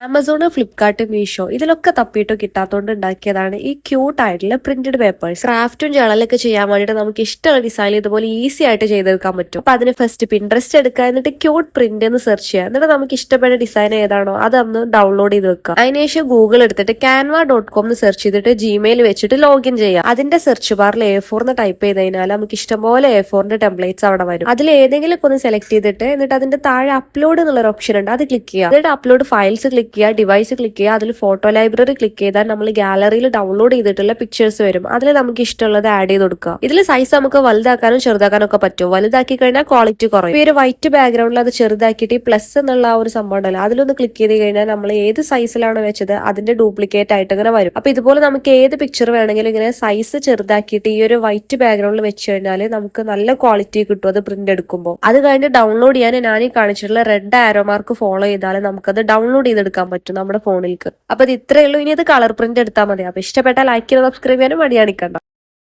Amazon, Flipkart, Meesho ഇതിലൊക്കെ തപ്പിയിട്ട് കിട്ടാത്തോണ്ട് ഉണ്ടാക്കിയതാണ് ഈ ക്യൂട്ട് ആയിട്ടുള്ള പ്രിന്റഡ് പേപ്പേഴ്സ്. ക്രാഫ്റ്റും ജേണലൊക്കെ ചെയ്യാൻ വേണ്ടിയിട്ട് നമുക്ക് ഇഷ്ടമുള്ള ഡിസൈൻ ഇതുപോലെ ഈസി ആയിട്ട് ചെയ്തെടുക്കാൻ പറ്റും. അപ്പൊ അതിന് ഫസ്റ്റ് പിൻട്രസ്റ്റ് എടുക്കുക, എന്നിട്ട് ക്യൂട്ട് പ്രിന്റ് എന്ന് സെർച്ച് ചെയ്യുക. എന്നിട്ട് നമുക്ക് ഇഷ്ടപ്പെട്ട ഡിസൈൻ ഏതാണോ അതൊന്ന് ഡൗൺലോഡ് ചെയ്ത് വെക്കുക. അതിനുശേഷം ഗൂഗിൾ എടുത്തിട്ട് canva.com എന്ന് സെർച്ച് ചെയ്തിട്ട് ജിമെയിൽ വെച്ചിട്ട് ലോഗിൻ ചെയ്യുക. അതിന്റെ സെർച്ച് ബാറിൽ A4 എന്ന് ടൈപ്പ് ചെയ്ത് കഴിഞ്ഞാൽ നമുക്ക് ഇഷ്ടംപോലെ A4ന്റെ ടെംപ്ലേറ്റ്സ് അവിടെ വരും. അതിൽ ഏതെങ്കിലും ഒന്ന് സെലക്ട് ചെയ്തിട്ട് എന്നിട്ട് അതിന്റെ താഴെ അപ്ലോഡ് എന്നുള്ള ഒരു ഓപ്ഷൻ ഉണ്ട്, അത് ക്ലിക്ക് ചെയ്യുക. എന്നിട്ട് അപ്ലോഡ് ഫയൽസ് ക്ലിക്ക് ചെയ്യുക, ഡിവൈസ് ക്ലിക്ക് ചെയ്യുക, അതിൽ ഫോട്ടോ ലൈബ്രറി ക്ലിക്ക് ചെയ്താൽ നമ്മൾ ഗാലറിയിൽ ഡൗൺലോഡ് ചെയ്തിട്ടുള്ള പിക്ചേഴ്സ് വരും. അതിൽ നമുക്ക് ഇഷ്ടമുള്ളത് ആഡ് ചെയ്ത് കൊടുക്കുക. ഇതിൽ സൈസ് നമുക്ക് വലുതാക്കാനും ചെറുതാക്കാനും ഒക്കെ പറ്റും. വലുതാക്കി കഴിഞ്ഞാൽ ക്വാളിറ്റി കുറയും. ഈ ഒരു വൈറ്റ് ബാക്ക്ഗ്രൗണ്ടിൽ അത് ചെറുതാക്കിയിട്ട് ഈ പ്ലസ് എന്നുള്ള ആ ഒരു സംഭവം ഉണ്ടല്ലോ, അതിലൊന്ന് ക്ലിക്ക് ചെയ്ത് കഴിഞ്ഞാൽ നമ്മൾ ഏത് സൈസിലാണോ വെച്ചത് അതിന്റെ ഡ്യൂപ്ലിക്കേറ്റ് ആയിട്ട് ഇങ്ങനെ വരും. അപ്പൊ ഇതുപോലെ നമുക്ക് ഏത് പിക്ചർ വേണമെങ്കിലും ഇങ്ങനെ സൈസ് ചെറുതാക്കിയിട്ട് ഈ ഒരു വൈറ്റ് ബാക്ക്ഗ്രൗണ്ടിൽ വെച്ച് കഴിഞ്ഞാൽ നമുക്ക് നല്ല ക്വാളിറ്റി കിട്ടും അത് പ്രിന്റ് എടുക്കുമ്പോൾ. അത് കഴിഞ്ഞ് ഡൗൺലോഡ് ചെയ്യാൻ ഞാൻ ഈ കാണിച്ചിട്ടുള്ള റെഡ് ആരോ മാർക്ക് ഫോളോ ചെയ്താൽ നമുക്കത് ഡൗൺലോഡ് ചെയ്തെടുക്കാൻ പറ്റും നമ്മുടെ ഫോണിലേക്ക്. അപ്പൊ ഇത് ഇത്രയേ ഉള്ളൂ. ഇനി അത് കളർ പ്രിന്റ് എടുത്താൽ മതി. അപ്പൊ ഇഷ്ടപ്പെട്ടാൽ ലൈക്ക് ചെയ്ത് സബ്സ്ക്രൈബ് ചെയ്യാനും മടിയാണിക്കണ്ട.